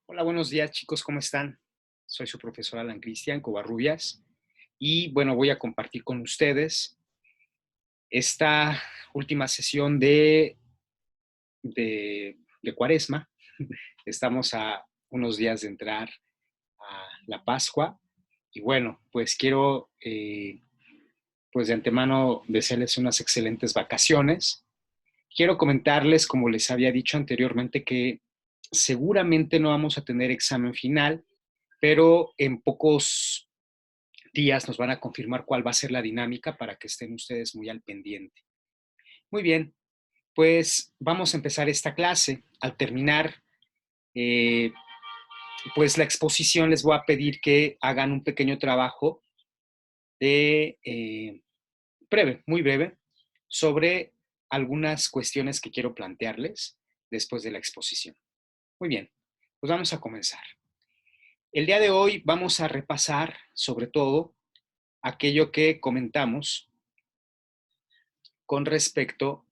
Hola, buenos días chicos, ¿cómo están? Soy su profesor Alan Cristian Covarrubias y bueno, voy a compartir con ustedes esta última sesión de Cuaresma. Estamos a unos días de entrar a la Pascua y bueno, pues quiero pues de antemano desearles unas excelentes vacaciones. Quiero comentarles, como les había dicho anteriormente, que seguramente no vamos a tener examen final, pero en pocos días nos van a confirmar cuál va a ser la dinámica para que estén ustedes muy al pendiente. Muy bien, pues vamos a empezar esta clase. Al terminar, eh, pues la exposición les voy a pedir que hagan un pequeño trabajo de breve, muy breve, sobre algunas cuestiones que quiero plantearles después de la exposición. Muy bien, pues vamos a comenzar. El día de hoy vamos a repasar sobre todo aquello que comentamos con respecto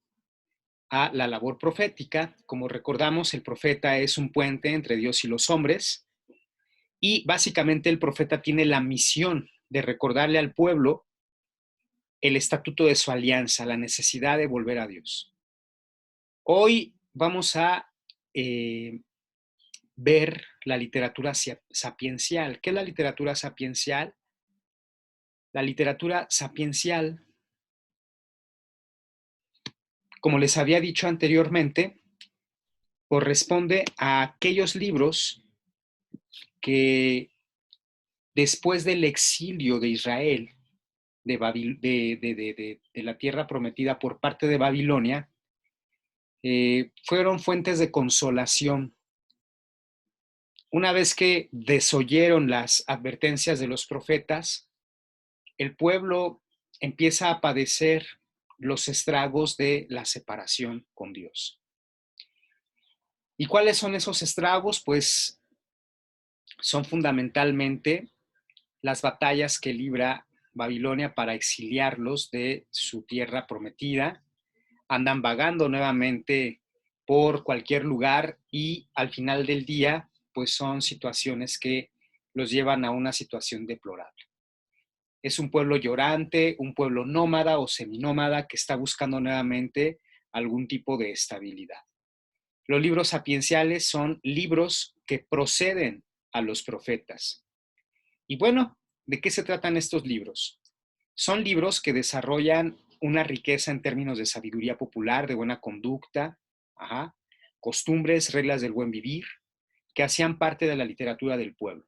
a la labor profética. Como recordamos, el profeta es un puente entre Dios y los hombres y básicamente el profeta tiene la misión de recordarle al pueblo el estatuto de su alianza, la necesidad de volver a Dios. Hoy vamos a ver la literatura sapiencial. ¿Qué es la literatura sapiencial? La literatura sapiencial, como les había dicho anteriormente, corresponde a aquellos libros que después del exilio de Israel de la tierra prometida por parte de Babilonia, fueron fuentes de consolación. Una vez que desoyeron las advertencias de los profetas, el pueblo empieza a padecer los estragos de la separación con Dios. ¿Y cuáles son esos estragos? Pues son fundamentalmente las batallas que libra Babilonia para exiliarlos de su tierra prometida. Andan vagando nuevamente por cualquier lugar y al final del día, pues son situaciones que los llevan a una situación deplorable. Es un pueblo llorante, un pueblo nómada o seminómada que está buscando nuevamente algún tipo de estabilidad. Los libros sapienciales son libros que proceden a los profetas. Y bueno, ¿de qué se tratan estos libros? Son libros que desarrollan una riqueza en términos de sabiduría popular, de buena conducta, ajá, costumbres, reglas del buen vivir, que hacían parte de la literatura del pueblo.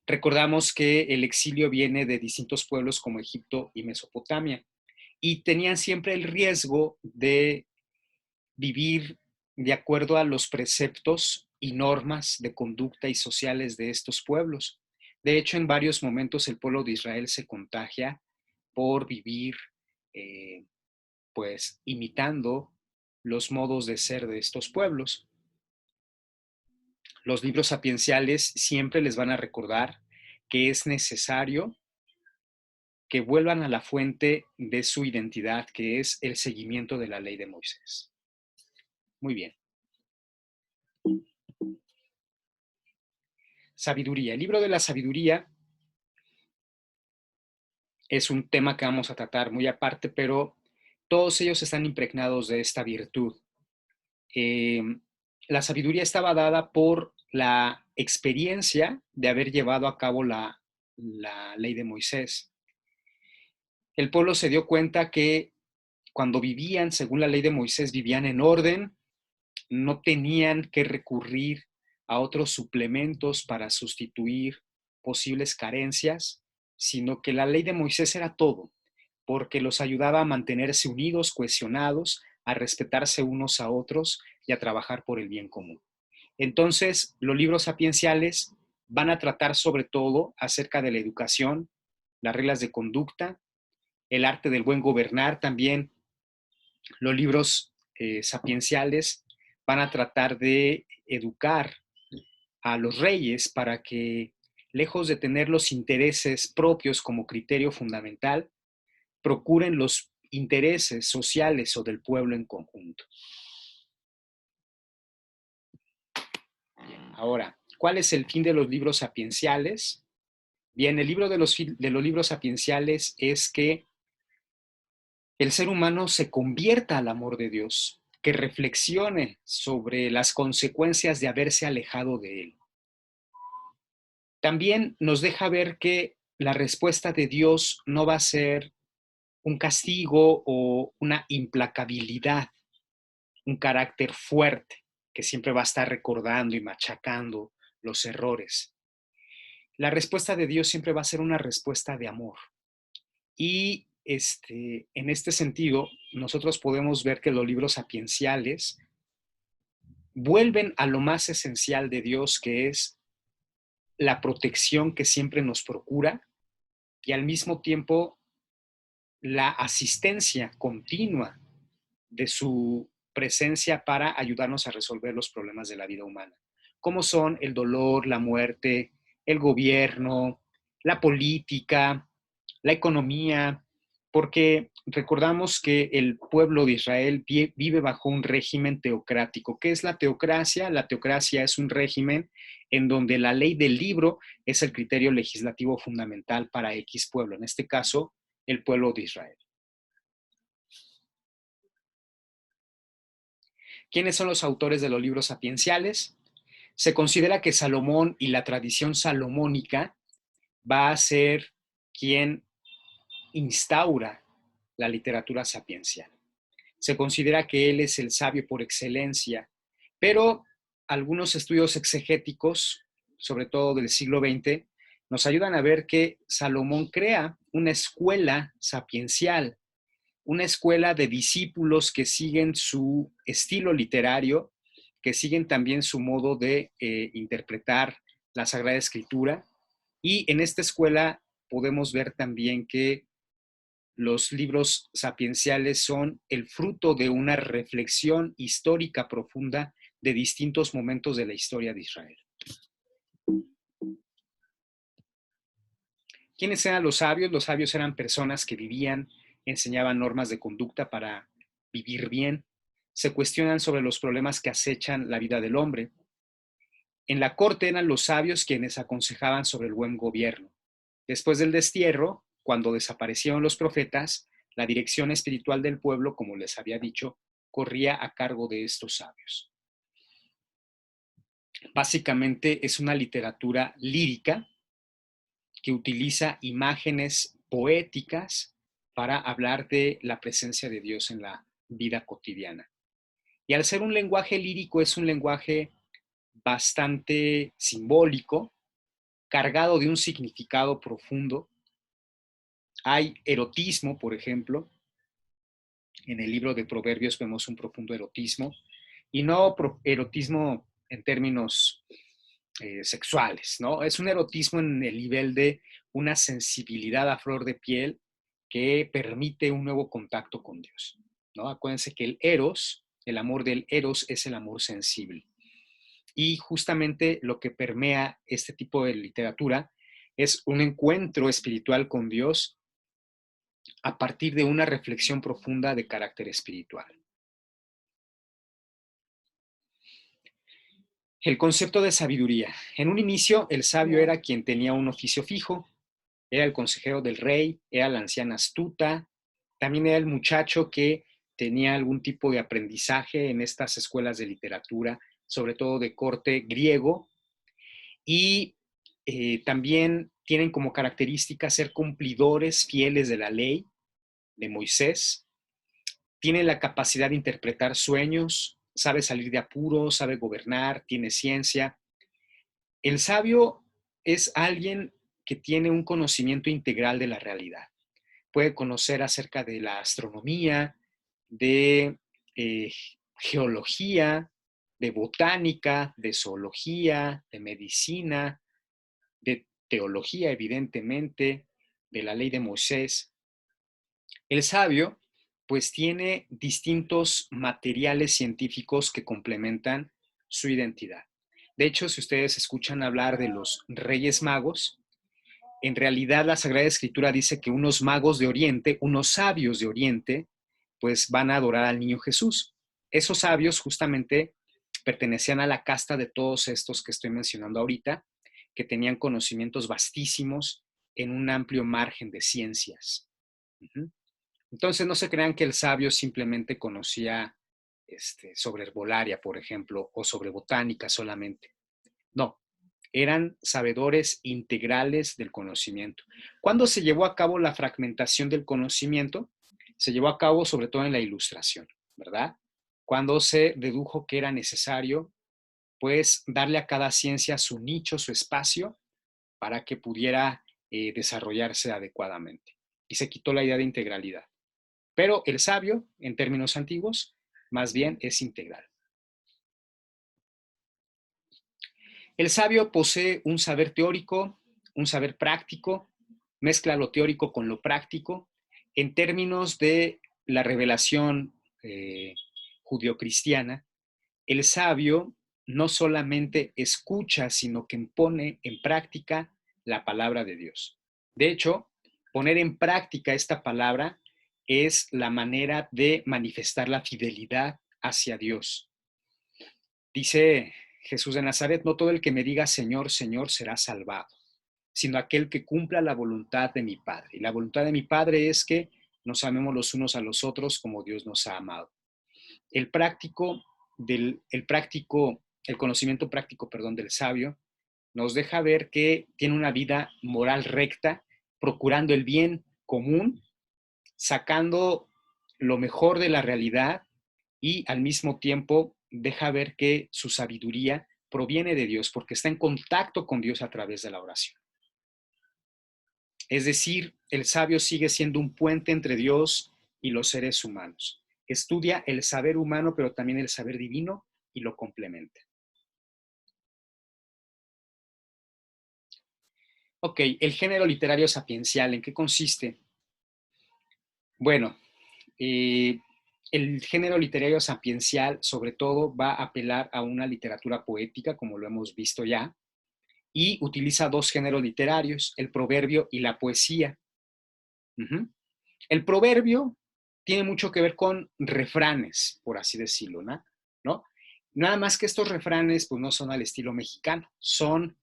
Recordamos que el exilio viene de distintos pueblos como Egipto y Mesopotamia, y tenían siempre el riesgo de vivir de acuerdo a los preceptos y normas de conducta y sociales de estos pueblos. De hecho, en varios momentos el pueblo de Israel se contagia por vivir, eh, pues, imitando los modos de ser de estos pueblos. Los libros sapienciales siempre les van a recordar que es necesario que vuelvan a la fuente de su identidad, que es el seguimiento de la ley de Moisés. Muy bien. Sabiduría. El libro de la sabiduría es un tema que vamos a tratar muy aparte, pero todos ellos están impregnados de esta virtud. Eh, la sabiduría estaba dada por la experiencia de haber llevado a cabo la ley de Moisés. El pueblo se dio cuenta que cuando vivían según la ley de Moisés, vivían en orden, no tenían que recurrir a otros suplementos para sustituir posibles carencias, sino que la ley de Moisés era todo, porque los ayudaba a mantenerse unidos, cohesionados, a respetarse unos a otros y a trabajar por el bien común. Entonces, los libros sapienciales van a tratar sobre todo acerca de la educación, las reglas de conducta, el arte del buen gobernar también. Los libros sapienciales van a tratar de educar a los reyes para que, lejos de tener los intereses propios como criterio fundamental, procuren los intereses sociales o del pueblo en conjunto. Bien. Ahora, ¿cuál es el fin de los libros sapienciales? Bien, el libro de los libros sapienciales es que el ser humano se convierta al amor de Dios, que reflexione sobre las consecuencias de haberse alejado de Él. También nos deja ver que la respuesta de Dios no va a ser un castigo o una implacabilidad, un carácter fuerte que siempre va a estar recordando y machacando los errores. La respuesta de Dios siempre va a ser una respuesta de amor. Y en este sentido, nosotros podemos ver que los libros sapienciales vuelven a lo más esencial de Dios, que es la protección que siempre nos procura y al mismo tiempo la asistencia continua de su presencia para ayudarnos a resolver los problemas de la vida humana, como son el dolor, la muerte, el gobierno, la política, la economía, porque recordamos que el pueblo de Israel vive bajo un régimen teocrático. ¿Qué es la teocracia? La teocracia es un régimen en donde la ley del libro es el criterio legislativo fundamental para X pueblo, en este caso, el pueblo de Israel. ¿Quiénes son los autores de los libros sapienciales? Se considera que Salomón y la tradición salomónica va a ser quien instaura la literatura sapiencial. Se considera que él es el sabio por excelencia, pero algunos estudios exegéticos, sobre todo del siglo XX, nos ayudan a ver que Salomón crea una escuela sapiencial, una escuela de discípulos que siguen su estilo literario, que siguen también su modo de interpretar la Sagrada Escritura. Y en esta escuela podemos ver también que los libros sapienciales son el fruto de una reflexión histórica profunda de distintos momentos de la historia de Israel. ¿Quiénes eran los sabios? Los sabios eran personas que vivían, enseñaban normas de conducta para vivir bien, se cuestionan sobre los problemas que acechan la vida del hombre. En la corte eran los sabios quienes aconsejaban sobre el buen gobierno. Después del destierro, cuando desaparecieron los profetas, la dirección espiritual del pueblo, como les había dicho, corría a cargo de estos sabios. Básicamente es una literatura lírica que utiliza imágenes poéticas para hablar de la presencia de Dios en la vida cotidiana. Y al ser un lenguaje lírico, es un lenguaje bastante simbólico, cargado de un significado profundo. Hay erotismo, por ejemplo. En el libro de Proverbios vemos un profundo erotismo, y no erotismo en términos sexuales, ¿no? Es un erotismo en el nivel de una sensibilidad a flor de piel que permite un nuevo contacto con Dios, ¿no? Acuérdense que el eros, el amor del eros, es el amor sensible. Y justamente lo que permea este tipo de literatura es un encuentro espiritual con Dios a partir de una reflexión profunda de carácter espiritual. El concepto de sabiduría. En un inicio, el sabio era quien tenía un oficio fijo, era el consejero del rey, era la anciana astuta, también era el muchacho que tenía algún tipo de aprendizaje en estas escuelas de literatura, sobre todo de corte griego, y también tienen como característica ser cumplidores fieles de la ley de Moisés, tiene la capacidad de interpretar sueños, sabe salir de apuros, sabe gobernar, tiene ciencia. El sabio es alguien que tiene un conocimiento integral de la realidad. Puede conocer acerca de la astronomía, de geología, de botánica, de zoología, de medicina, de teología, evidentemente, de la ley de Moisés. El sabio, pues, tiene distintos materiales científicos que complementan su identidad. De hecho, si ustedes escuchan hablar de los Reyes Magos, en realidad la Sagrada Escritura dice que unos magos de Oriente, unos sabios de Oriente, pues van a adorar al niño Jesús. Esos sabios justamente pertenecían a la casta de todos estos que estoy mencionando ahorita, que tenían conocimientos vastísimos en un amplio margen de ciencias. Entonces no se crean que el sabio simplemente conocía sobre herbolaria, por ejemplo, o sobre botánica solamente. No, eran sabedores integrales del conocimiento. ¿Cuándo se llevó a cabo la fragmentación del conocimiento? Se llevó a cabo sobre todo en la Ilustración, ¿verdad? Cuando se dedujo que era necesario, pues, darle a cada ciencia su nicho, su espacio, para que pudiera desarrollarse adecuadamente. Y se quitó la idea de integralidad. Pero el sabio, en términos antiguos, más bien es integral. El sabio posee un saber teórico, un saber práctico, mezcla lo teórico con lo práctico. En términos de la revelación judio-cristiana, el sabio no solamente escucha, sino que pone en práctica la palabra de Dios. De hecho, poner en práctica esta palabra es la manera de manifestar la fidelidad hacia Dios. Dice Jesús de Nazaret, no todo el que me diga Señor, Señor será salvado, sino aquel que cumpla la voluntad de mi Padre. Y la voluntad de mi Padre es que nos amemos los unos a los otros como Dios nos ha amado. El conocimiento práctico, del sabio, nos deja ver que tiene una vida moral recta, procurando el bien común, sacando lo mejor de la realidad y al mismo tiempo deja ver que su sabiduría proviene de Dios porque está en contacto con Dios a través de la oración. Es decir, el sabio sigue siendo un puente entre Dios y los seres humanos. Estudia el saber humano, pero también el saber divino y lo complementa. Ok, el género literario sapiencial, ¿en qué consiste? Bueno, el género literario sapiencial sobre todo va a apelar a una literatura poética, como lo hemos visto ya, y utiliza dos géneros literarios, el proverbio y la poesía. El proverbio tiene mucho que ver con refranes, por así decirlo, ¿no? Nada más que estos refranes pues no son al estilo mexicano, son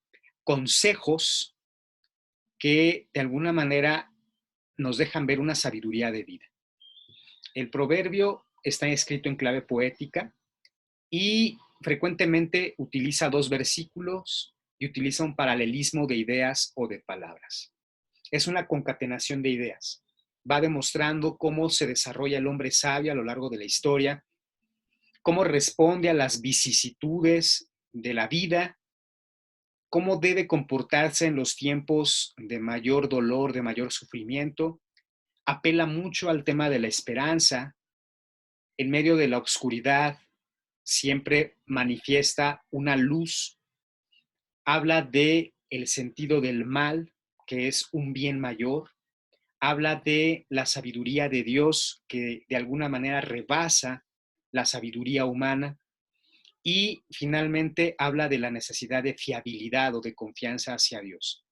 consejos que de alguna manera nos dejan ver una sabiduría de vida. El proverbio está escrito en clave poética y frecuentemente utiliza dos versículos y utiliza un paralelismo de ideas o de palabras. Es una concatenación de ideas. Va demostrando cómo se desarrolla el hombre sabio a lo largo de la historia, cómo responde a las vicisitudes de la vida, cómo debe comportarse en los tiempos de mayor dolor, de mayor sufrimiento. Apela mucho al tema de la esperanza. En medio de la oscuridad siempre manifiesta una luz. Habla de el sentido del mal, que es un bien mayor. Habla de la sabiduría de Dios, que de alguna manera rebasa la sabiduría humana. Y finalmente habla de la necesidad de fiabilidad o de confianza hacia Dios.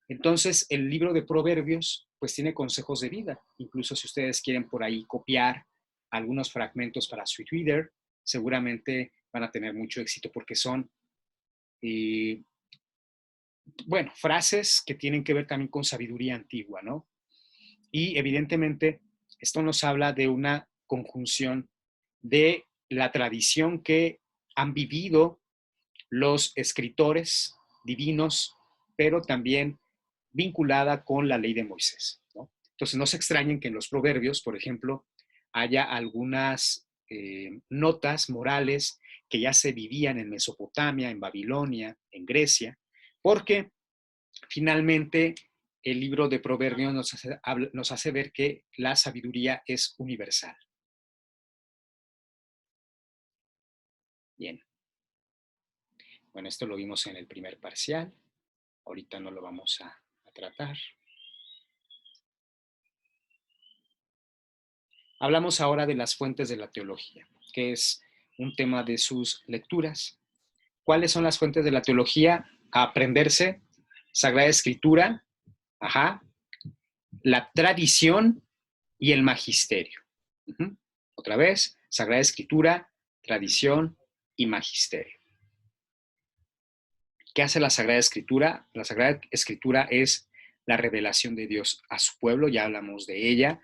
Entonces, el libro de Proverbios, pues tiene consejos de vida. Incluso si ustedes quieren por ahí copiar algunos fragmentos para su Twitter, seguramente van a tener mucho éxito porque son, bueno, frases que tienen que ver también con sabiduría antigua, ¿no? Y evidentemente, esto nos habla de una conjunción de la tradición que han vivido los escritores divinos, pero también vinculada con la ley de Moisés, ¿no? Entonces, no se extrañen que en los proverbios, por ejemplo, haya algunas notas morales que ya se vivían en Mesopotamia, en Babilonia, en Grecia, porque finalmente el libro de Proverbios nos hace ver que la sabiduría es universal. Bien. Bueno, esto lo vimos en el primer parcial. Ahorita no lo vamos a tratar. Hablamos ahora de las fuentes de la teología, que es un tema de sus lecturas. ¿Cuáles son las fuentes de la teología? A aprenderse Sagrada Escritura, la tradición y el magisterio. Otra vez, Sagrada Escritura, tradición y magisterio. ¿Qué hace la Sagrada Escritura? La Sagrada Escritura es la revelación de Dios a su pueblo, ya hablamos de ella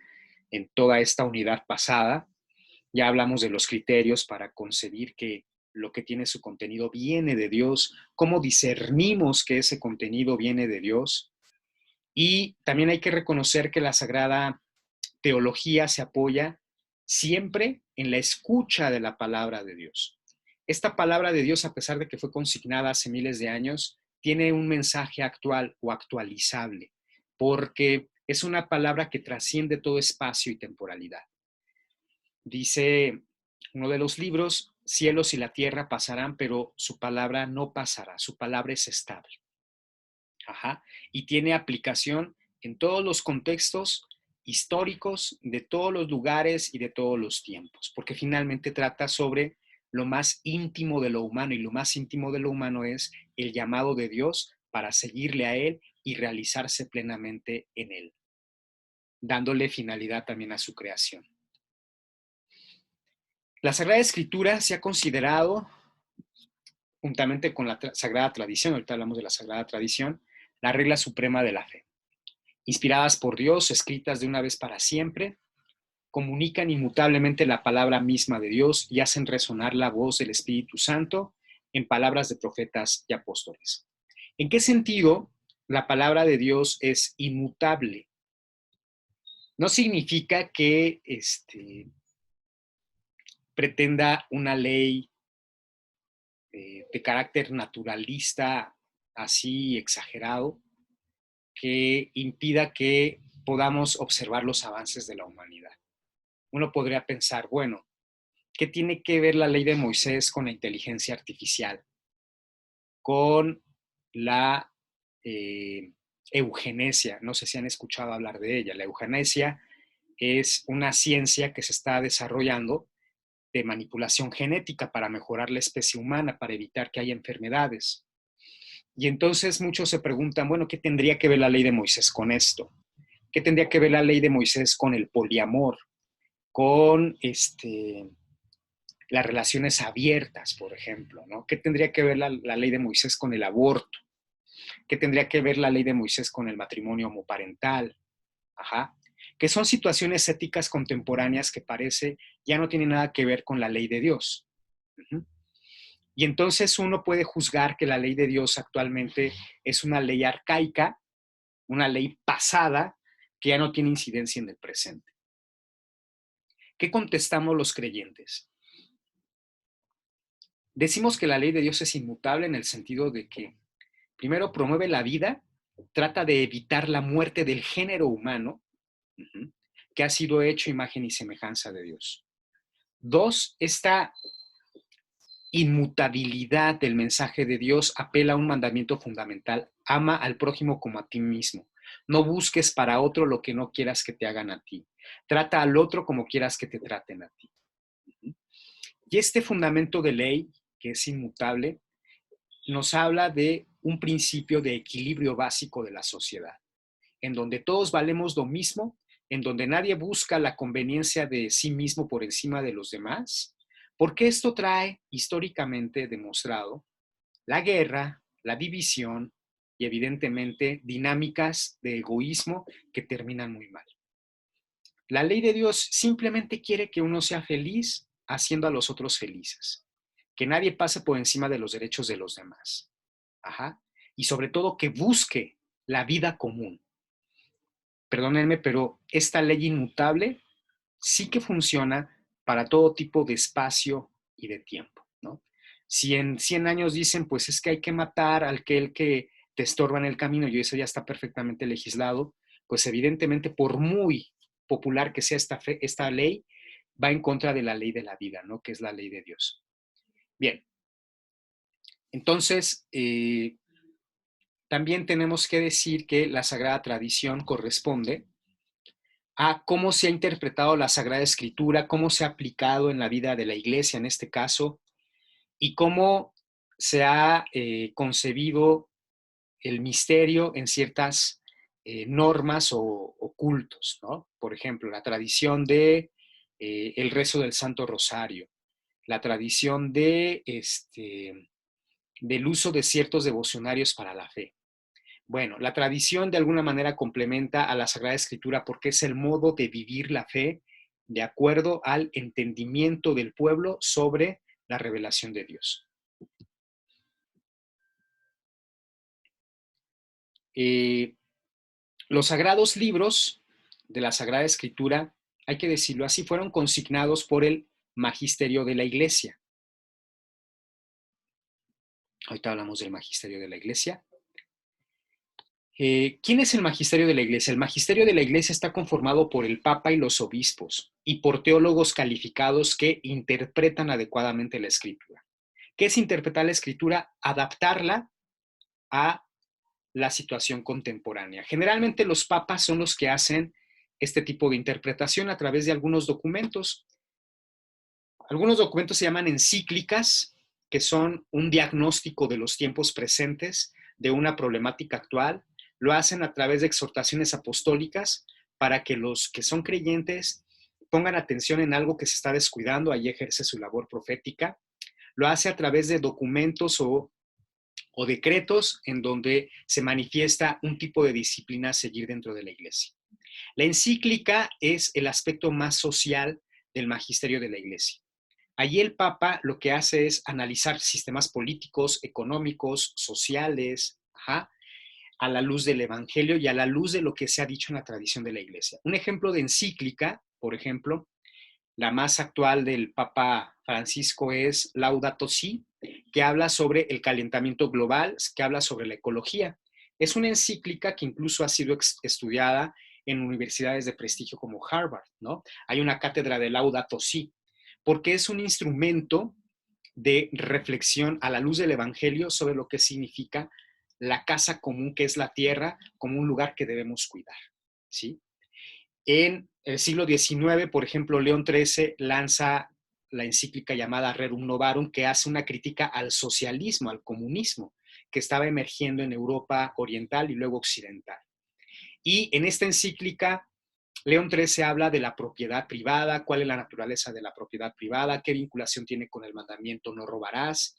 en toda esta unidad pasada, ya hablamos de los criterios para concebir que lo que tiene su contenido viene de Dios, cómo discernimos que ese contenido viene de Dios, y también hay que reconocer que la Sagrada Teología se apoya siempre en la escucha de la palabra de Dios. Esta palabra de Dios, a pesar de que fue consignada hace miles de años, tiene un mensaje actual o actualizable, porque es una palabra que trasciende todo espacio y temporalidad. Dice uno de los libros, cielos y la tierra pasarán, pero su palabra no pasará, su palabra es estable. Ajá. Y tiene aplicación en todos los contextos históricos, de todos los lugares y de todos los tiempos, porque finalmente trata sobre lo más íntimo de lo humano, y lo más íntimo de lo humano es el llamado de Dios para seguirle a Él y realizarse plenamente en Él, dándole finalidad también a su creación. La Sagrada Escritura se ha considerado, juntamente con la Sagrada Tradición, ahorita hablamos de la Sagrada Tradición, la regla suprema de la fe. Inspiradas por Dios, escritas de una vez para siempre, comunican inmutablemente la palabra misma de Dios y hacen resonar la voz del Espíritu Santo en palabras de profetas y apóstoles. ¿En qué sentido la palabra de Dios es inmutable? No significa que pretenda una ley de carácter naturalista así exagerado que impida que podamos observar los avances de la humanidad. Uno podría pensar, bueno, ¿qué tiene que ver la ley de Moisés con la inteligencia artificial? Con la eugenesia. No sé si han escuchado hablar de ella. La eugenesia es una ciencia que se está desarrollando de manipulación genética para mejorar la especie humana, para evitar que haya enfermedades. Y entonces muchos se preguntan, bueno, ¿qué tendría que ver la ley de Moisés con esto? ¿Qué tendría que ver la ley de Moisés con el poliamor? Con las relaciones abiertas, por ejemplo, ¿no? ¿Qué tendría que ver la ley de Moisés con el aborto? ¿Qué tendría que ver la ley de Moisés con el matrimonio homoparental? Ajá. Que son situaciones éticas contemporáneas que parece ya no tienen nada que ver con la ley de Dios. Uh-huh. Y entonces uno puede juzgar que la ley de Dios actualmente es una ley arcaica, una ley pasada, que ya no tiene incidencia en el presente. ¿Qué contestamos los creyentes? Decimos que la ley de Dios es inmutable en el sentido de que, primero, promueve la vida, trata de evitar la muerte del género humano, que ha sido hecho imagen y semejanza de Dios. Dos, esta inmutabilidad del mensaje de Dios apela a un mandamiento fundamental: ama al prójimo como a ti mismo. No busques para otro lo que no quieras que te hagan a ti. Trata al otro como quieras que te traten a ti. Y este fundamento de ley, que es inmutable, nos habla de un principio de equilibrio básico de la sociedad, en donde todos valemos lo mismo, en donde nadie busca la conveniencia de sí mismo por encima de los demás, porque esto trae históricamente demostrado la guerra, la división y evidentemente dinámicas de egoísmo que terminan muy mal. La ley de Dios simplemente quiere que uno sea feliz haciendo a los otros felices, que nadie pase por encima de los derechos de los demás. Ajá. Y sobre todo que busque la vida común. Perdónenme, pero esta ley inmutable sí que funciona para todo tipo de espacio y de tiempo, ¿no? Si en 100 años dicen, pues es que hay que matar al que te estorba en el camino y eso ya está perfectamente legislado, pues evidentemente por muy popular que sea esta ley, va en contra de la ley de la vida, ¿no? Que es la ley de Dios. Bien, entonces, también tenemos que decir que la Sagrada Tradición corresponde a cómo se ha interpretado la Sagrada Escritura, cómo se ha aplicado en la vida de la Iglesia en este caso, y cómo se ha concebido el misterio en ciertas normas o cultos, ¿no? Por ejemplo, la tradición de el rezo del Santo Rosario, la tradición de, del uso de ciertos devocionarios para la fe. Bueno, la tradición de alguna manera complementa a la Sagrada Escritura porque es el modo de vivir la fe de acuerdo al entendimiento del pueblo sobre la revelación de Dios. Los sagrados libros de la Sagrada Escritura, hay que decirlo así, fueron consignados por el magisterio de la Iglesia. Ahorita hablamos del magisterio de la Iglesia. ¿Quién es el magisterio de la Iglesia? El magisterio de la Iglesia está conformado por el Papa y los obispos y por teólogos calificados que interpretan adecuadamente la Escritura. ¿Qué es interpretar la Escritura? Adaptarla a la situación contemporánea. Generalmente los papas son los que hacen este tipo de interpretación a través de algunos documentos. Algunos documentos se llaman encíclicas, que son un diagnóstico de los tiempos presentes, de una problemática actual. Lo hacen a través de exhortaciones apostólicas para que los que son creyentes pongan atención en algo que se está descuidando, ahí ejerce su labor profética. Lo hace a través de documentos o decretos en donde se manifiesta un tipo de disciplina a seguir dentro de la Iglesia. La encíclica es el aspecto más social del magisterio de la Iglesia. Allí el Papa lo que hace es analizar sistemas políticos, económicos, sociales, a la luz del Evangelio y a la luz de lo que se ha dicho en la tradición de la Iglesia. Un ejemplo de encíclica, por ejemplo, la más actual del Papa Francisco es Laudato Si, que habla sobre el calentamiento global, que habla sobre la ecología. Es una encíclica que incluso ha sido estudiada en universidades de prestigio como Harvard, ¿no? Hay una cátedra de Laudato Si, porque es un instrumento de reflexión a la luz del Evangelio sobre lo que significa la casa común que es la tierra como un lugar que debemos cuidar, ¿sí? En el siglo XIX, por ejemplo, León XIII lanza la encíclica llamada Rerum Novarum, que hace una crítica al socialismo, al comunismo, que estaba emergiendo en Europa oriental y luego occidental. Y en esta encíclica, León XIII habla de la propiedad privada, cuál es la naturaleza de la propiedad privada, qué vinculación tiene con el mandamiento no robarás,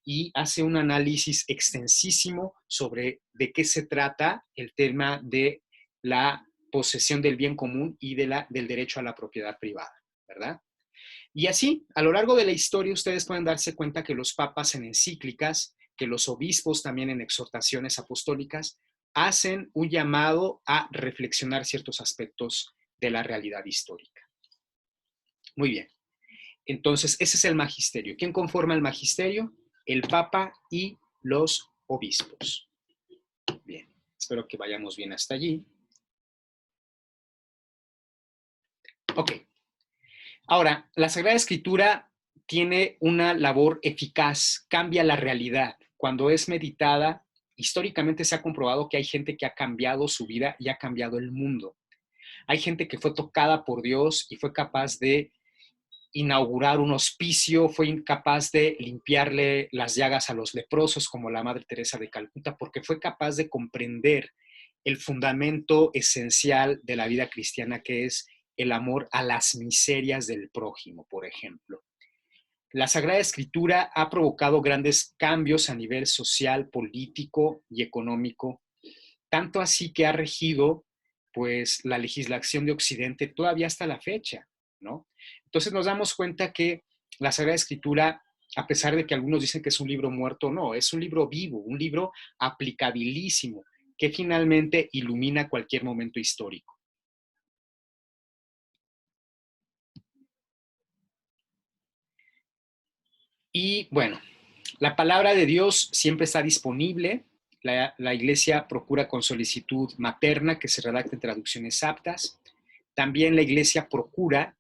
y hace un análisis extensísimo sobre de qué se trata el tema de la posesión del bien común y del derecho a la propiedad privada, ¿verdad? Y así, a lo largo de la historia, ustedes pueden darse cuenta que los papas en encíclicas, que los obispos también en exhortaciones apostólicas, hacen un llamado a reflexionar ciertos aspectos de la realidad histórica. Muy bien. Entonces, ese es el magisterio. ¿Quién conforma el magisterio? El Papa y los obispos. Bien, espero que vayamos bien hasta allí. Ok. Ahora, la Sagrada Escritura tiene una labor eficaz, cambia la realidad. Cuando es meditada, históricamente se ha comprobado que hay gente que ha cambiado su vida y ha cambiado el mundo. Hay gente que fue tocada por Dios y fue capaz de inaugurar un hospicio, fue incapaz de limpiarle las llagas a los leprosos como la Madre Teresa de Calcuta, porque fue capaz de comprender el fundamento esencial de la vida cristiana, que es el amor a las miserias del prójimo, por ejemplo. La Sagrada Escritura ha provocado grandes cambios a nivel social, político y económico, tanto así que ha regido pues la legislación de Occidente todavía hasta la fecha, ¿no? Entonces nos damos cuenta que la Sagrada Escritura, a pesar de que algunos dicen que es un libro muerto, no, es un libro vivo, un libro aplicabilísimo, que finalmente ilumina cualquier momento histórico. Y bueno, la palabra de Dios siempre está disponible. La Iglesia procura con solicitud materna que se redacten traducciones aptas. También la Iglesia procura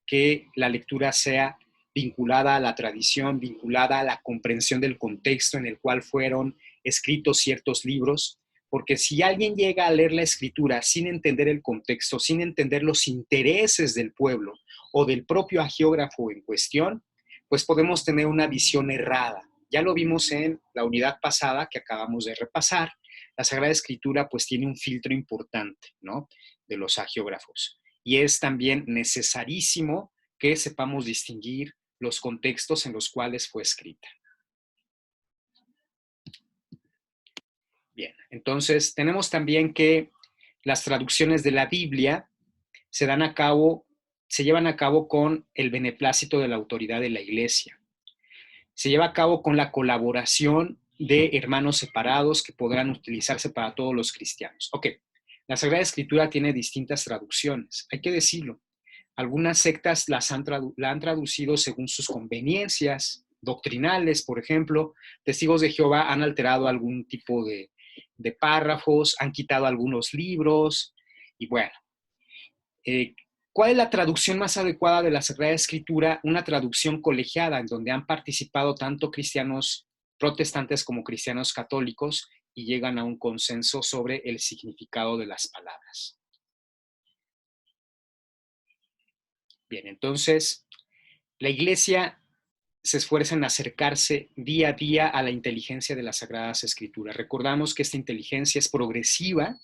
que la lectura sea vinculada a la tradición, vinculada a la comprensión del contexto en el cual fueron escritos ciertos libros, porque si alguien llega a leer la escritura sin entender el contexto, sin entender los intereses del pueblo o del propio hagiógrafo en cuestión, pues podemos tener una visión errada. Ya lo vimos en la unidad pasada que acabamos de repasar. La Sagrada Escritura pues tiene un filtro importante, ¿no? De los hagiógrafos. Y es también necesarísimo que sepamos distinguir los contextos en los cuales fue escrita. Bien, entonces tenemos también que las traducciones de la Biblia se llevan a cabo con el beneplácito de la autoridad de la Iglesia. Se lleva a cabo con la colaboración de hermanos separados que podrán utilizarse para todos los cristianos. Ok, la Sagrada Escritura tiene distintas traducciones, hay que decirlo. Algunas sectas la han traducido según sus conveniencias doctrinales, por ejemplo. Testigos de Jehová han alterado algún tipo de párrafos, han quitado algunos libros, y bueno. ¿Cuál es la traducción más adecuada de la Sagrada Escritura? Una traducción colegiada en donde han participado tanto cristianos protestantes como cristianos católicos y llegan a un consenso sobre el significado de las palabras. Bien, entonces, la Iglesia se esfuerza en acercarse día a día a la inteligencia de las Sagradas Escrituras. Recordamos que esta inteligencia es progresiva,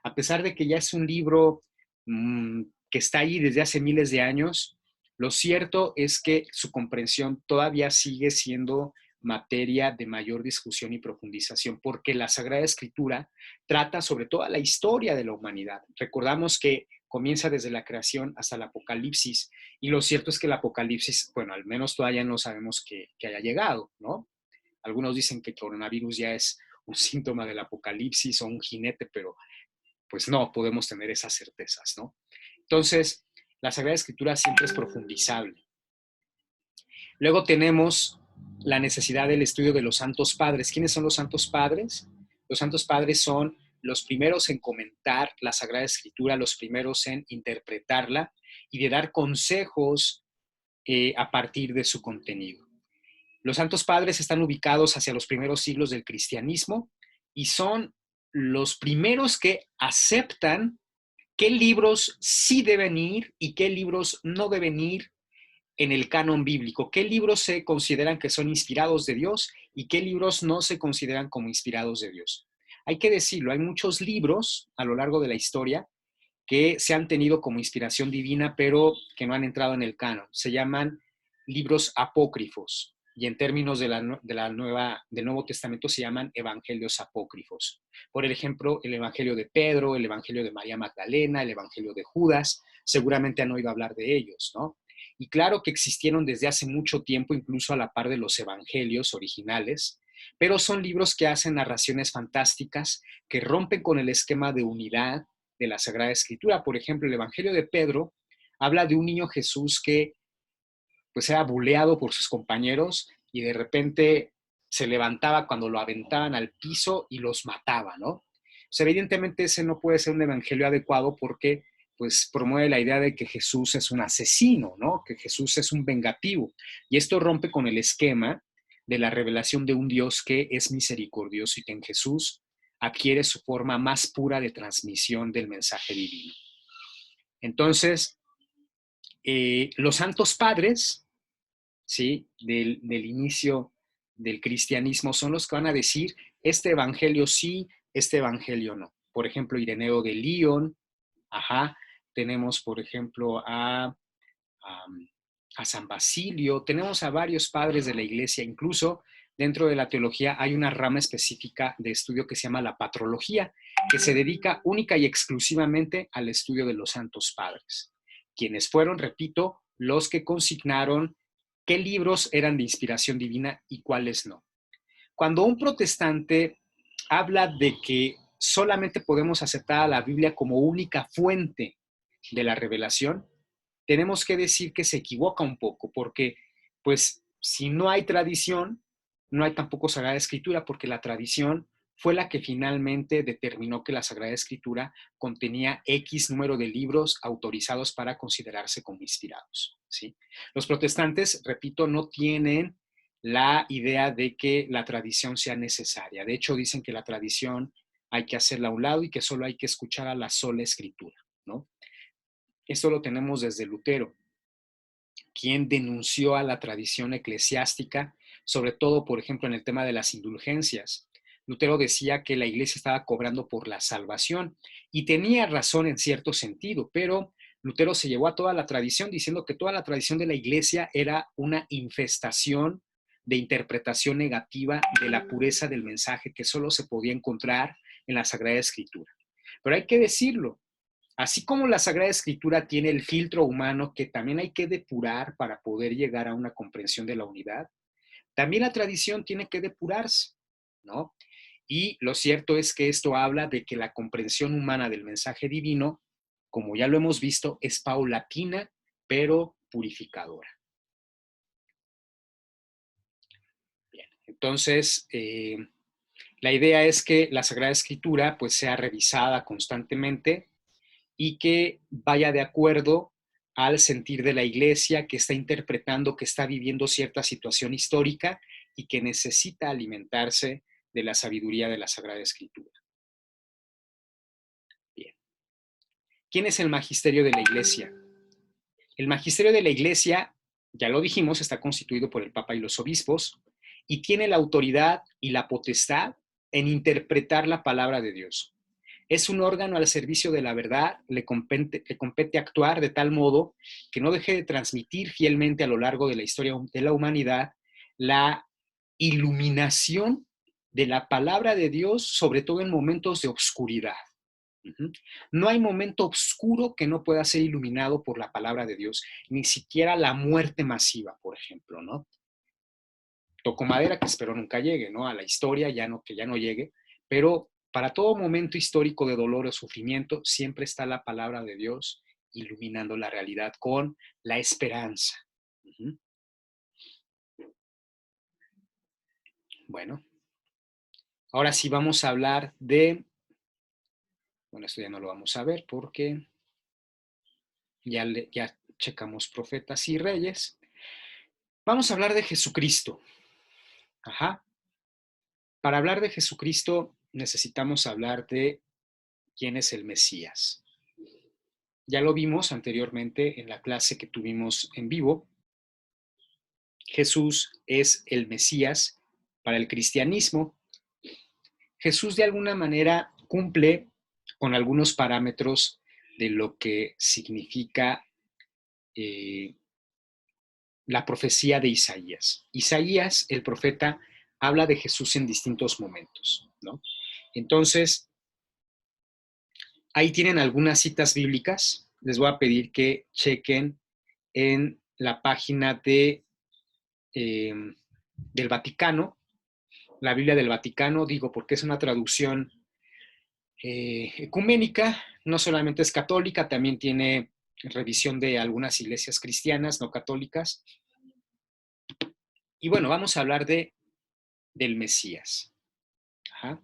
a pesar de que ya es un libro que está ahí desde hace miles de años. Lo cierto es que su comprensión todavía sigue siendo materia de mayor discusión y profundización, porque la Sagrada Escritura trata sobre toda la historia de la humanidad. Recordamos que comienza desde la creación hasta el Apocalipsis, y lo cierto es que el Apocalipsis, bueno, al menos todavía no sabemos que haya llegado, ¿no? Algunos dicen que el coronavirus ya es un síntoma del Apocalipsis o un jinete, pero pues no podemos tener esas certezas, ¿no? Entonces, la Sagrada Escritura siempre es profundizable. Luego tenemos la necesidad del estudio de los santos padres. ¿Quiénes son los santos padres? Los santos padres son los primeros en comentar la Sagrada Escritura, los primeros en interpretarla y de dar consejos a partir de su contenido. Los santos padres están ubicados hacia los primeros siglos del cristianismo y son los primeros que aceptan qué libros sí deben ir y qué libros no deben ir en el canon bíblico, qué libros se consideran que son inspirados de Dios y qué libros no se consideran como inspirados de Dios. Hay que decirlo, hay muchos libros a lo largo de la historia que se han tenido como inspiración divina, pero que no han entrado en el canon. Se llaman libros apócrifos y en términos del Nuevo Testamento se llaman evangelios apócrifos. Por ejemplo, el evangelio de Pedro, el evangelio de María Magdalena, el evangelio de Judas, seguramente han oído hablar de ellos, ¿no? Y claro que existieron desde hace mucho tiempo, incluso a la par de los evangelios originales, pero son libros que hacen narraciones fantásticas, que rompen con el esquema de unidad de la Sagrada Escritura. Por ejemplo, el evangelio de Pedro habla de un niño Jesús que pues era buleado por sus compañeros y de repente se levantaba cuando lo aventaban al piso y los mataba, ¿no? O sea, evidentemente ese no puede ser un evangelio adecuado porque pues promueve la idea de que Jesús es un asesino, ¿no? Que Jesús es un vengativo. Y esto rompe con el esquema de la revelación de un Dios que es misericordioso y que en Jesús adquiere su forma más pura de transmisión del mensaje divino. Entonces, los santos padres, ¿sí? del inicio del cristianismo son los que van a decir este evangelio sí, este evangelio no. Por ejemplo, Ireneo de Lyon, tenemos por ejemplo a San Basilio, tenemos a varios padres de la iglesia, incluso dentro de la teología hay una rama específica de estudio que se llama la patrología, que se dedica única y exclusivamente al estudio de los santos padres, quienes fueron, repito, los que consignaron qué libros eran de inspiración divina y cuáles no. Cuando un protestante habla de que solamente podemos aceptar a la Biblia como única fuente de la revelación, tenemos que decir que se equivoca un poco, porque pues si no hay tradición, no hay tampoco Sagrada Escritura, porque la tradición fue la que finalmente determinó que la Sagrada Escritura contenía X número de libros autorizados para considerarse como inspirados, ¿sí? Los protestantes, repito, no tienen la idea de que la tradición sea necesaria. De hecho, dicen que la tradición hay que hacerla a un lado y que solo hay que escuchar a la sola Escritura, ¿no? Esto lo tenemos desde Lutero, quien denunció a la tradición eclesiástica, sobre todo, por ejemplo, en el tema de las indulgencias. Lutero decía que la iglesia estaba cobrando por la salvación y tenía razón en cierto sentido, pero Lutero se llevó a toda la tradición diciendo que toda la tradición de la Iglesia era una infestación de interpretación negativa de la pureza del mensaje que solo se podía encontrar en la Sagrada Escritura. Pero hay que decirlo, así como la Sagrada Escritura tiene el filtro humano que también hay que depurar para poder llegar a una comprensión de la unidad, también la tradición tiene que depurarse, ¿no? Y lo cierto es que esto habla de que la comprensión humana del mensaje divino, como ya lo hemos visto, es paulatina, pero purificadora. Bien, entonces, la idea es que la Sagrada Escritura pues sea revisada constantemente y que vaya de acuerdo al sentir de la Iglesia que está interpretando, que está viviendo cierta situación histórica y que necesita alimentarse de la sabiduría de la Sagrada Escritura. Bien. ¿Quién es el magisterio de la Iglesia? El magisterio de la Iglesia, ya lo dijimos, está constituido por el Papa y los obispos y tiene la autoridad y la potestad en interpretar la palabra de Dios. Es un órgano al servicio de la verdad, le compete actuar de tal modo que no deje de transmitir fielmente a lo largo de la historia de la humanidad la iluminación de la palabra de Dios, sobre todo en momentos de oscuridad. No hay momento oscuro que no pueda ser iluminado por la palabra de Dios, ni siquiera la muerte masiva, por ejemplo, ¿no? Toco madera, que espero nunca llegue, ¿no? A la historia, que ya no llegue, pero para todo momento histórico de dolor o sufrimiento, siempre está la palabra de Dios iluminando la realidad con la esperanza. Bueno, ahora sí vamos a hablar de, bueno, esto ya no lo vamos a ver porque ya checamos profetas y reyes. Vamos a hablar de Jesucristo. Ajá. Para hablar de Jesucristo necesitamos hablar de quién es el Mesías. Ya lo vimos anteriormente en la clase que tuvimos en vivo. Jesús es el Mesías para el cristianismo. Jesús de alguna manera cumple con algunos parámetros de lo que significa la profecía de Isaías. Isaías, el profeta, habla de Jesús en distintos momentos, ¿no? Entonces, ahí tienen algunas citas bíblicas. Les voy a pedir que chequen en la página del Vaticano, la Biblia del Vaticano, digo, porque es una traducción ecuménica, no solamente es católica, también tiene revisión de algunas iglesias cristianas no católicas. Y bueno, vamos a hablar del Mesías. Ajá.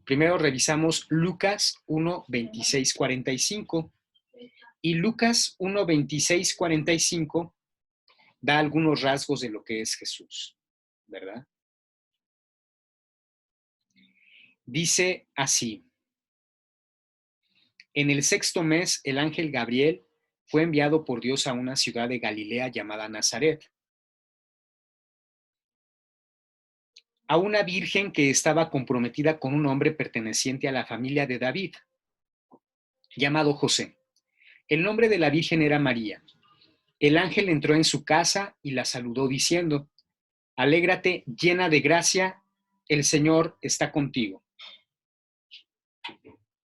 Primero revisamos Lucas 1, 26, 45. Y Lucas 1, 26, 45 da algunos rasgos de lo que es Jesús, ¿verdad? Dice así: en el 6º mes, el ángel Gabriel fue enviado por Dios a una ciudad de Galilea llamada Nazaret, a una virgen que estaba comprometida con un hombre perteneciente a la familia de David, llamado José. El nombre de la virgen era María. El ángel entró en su casa y la saludó diciendo: alégrate, llena de gracia, el Señor está contigo.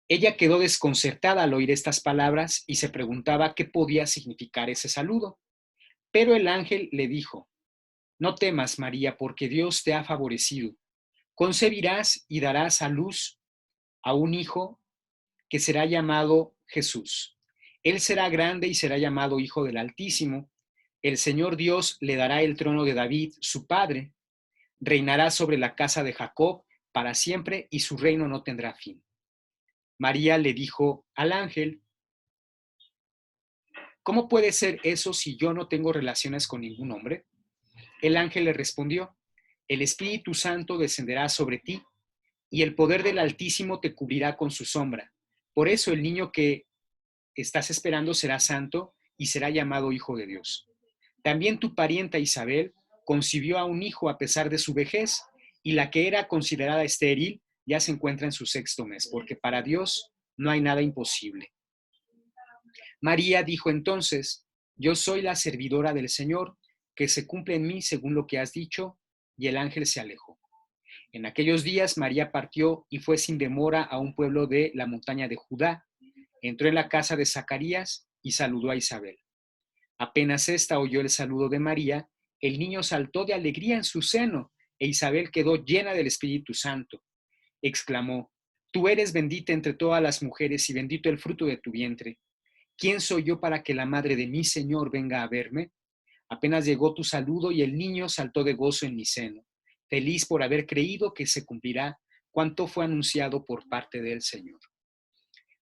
Ella quedó desconcertada al oír estas palabras y se preguntaba qué podía significar ese saludo. Pero el ángel le dijo: no temas, María, porque Dios te ha favorecido. Concebirás y darás a luz a un hijo que será llamado Jesús. Él será grande y será llamado Hijo del Altísimo. El Señor Dios le dará el trono de David, su padre. Reinará sobre la casa de Jacob para siempre y su reino no tendrá fin. María le dijo al ángel: ¿cómo puede ser eso si yo no tengo relaciones con ningún hombre? El ángel le respondió: el Espíritu Santo descenderá sobre ti y el poder del Altísimo te cubrirá con su sombra. Por eso el niño que estás esperando será santo y será llamado Hijo de Dios. También tu parienta Isabel concibió a un hijo a pesar de su vejez, y la que era considerada estéril ya se encuentra en su 6º mes, porque para Dios no hay nada imposible. María dijo entonces: yo soy la servidora del Señor, que se cumple en mí según lo que has dicho. Y el ángel se alejó. En aquellos días María partió y fue sin demora a un pueblo de la montaña de Judá. Entró en la casa de Zacarías y saludó a Isabel. Apenas ésta oyó el saludo de María, el niño saltó de alegría en su seno, e Isabel quedó llena del Espíritu Santo. Exclamó: tú eres bendita entre todas las mujeres y bendito el fruto de tu vientre. ¿Quién soy yo para que la madre de mi Señor venga a verme? Apenas llegó tu saludo y el niño saltó de gozo en mi seno, feliz por haber creído que se cumplirá cuanto fue anunciado por parte del Señor.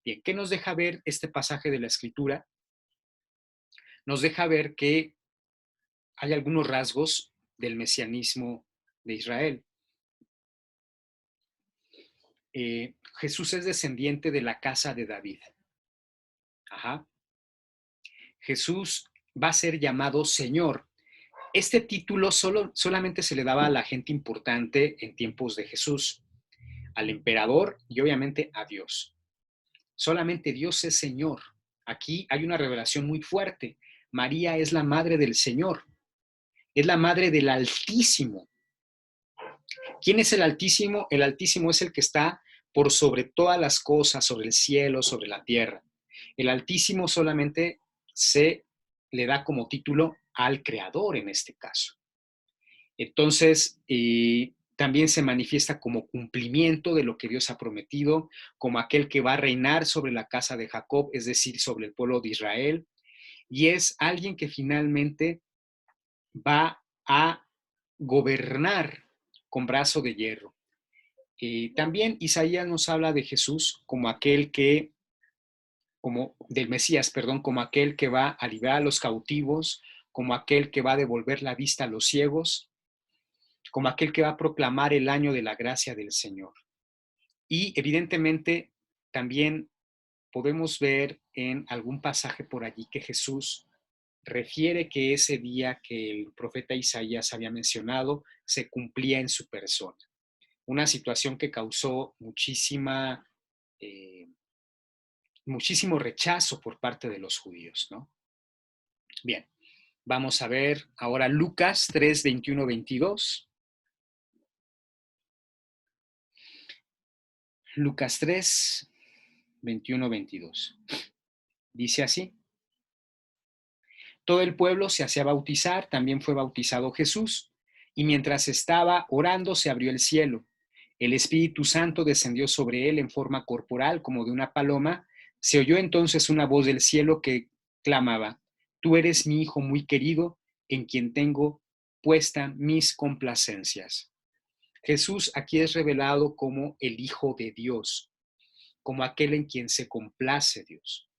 Bien, ¿qué nos deja ver este pasaje de la Escritura? Nos deja ver que hay algunos rasgos del mesianismo de Israel. Jesús es descendiente de la casa de David. Ajá. Jesús va a ser llamado Señor. Este título solamente se le daba a la gente importante en tiempos de Jesús, al emperador y obviamente a Dios. Solamente Dios es Señor. Aquí hay una revelación muy fuerte. María es la madre del Señor, es la madre del Altísimo. ¿Quién es el Altísimo? El Altísimo es el que está por sobre todas las cosas, sobre el cielo, sobre la tierra. El Altísimo solamente se le da como título al Creador en este caso. Entonces, también se manifiesta como cumplimiento de lo que Dios ha prometido, como aquel que va a reinar sobre la casa de Jacob, es decir, sobre el pueblo de Israel, y es alguien que finalmente va a gobernar con brazo de hierro. También Isaías nos habla de Jesús como aquel que, como del Mesías, perdón, como aquel que va a liberar a los cautivos, como aquel que va a devolver la vista a los ciegos, como aquel que va a proclamar el año de la gracia del Señor. Y evidentemente también podemos ver en algún pasaje por allí que Jesús refiere que ese día que el profeta Isaías había mencionado se cumplía en su persona. Una situación que causó muchísimo rechazo por parte de los judíos, ¿no? Bien, vamos a ver ahora Lucas 3, 21, 22. Lucas 3, 21, 22. Dice así: todo el pueblo se hacía bautizar, también fue bautizado Jesús, y mientras estaba orando se abrió el cielo. El Espíritu Santo descendió sobre él en forma corporal como de una paloma. Se oyó entonces una voz del cielo que clamaba: tú eres mi Hijo muy querido, en quien tengo puesta mis complacencias. Jesús aquí es revelado como el Hijo de Dios, como aquel en quien se complace Dios.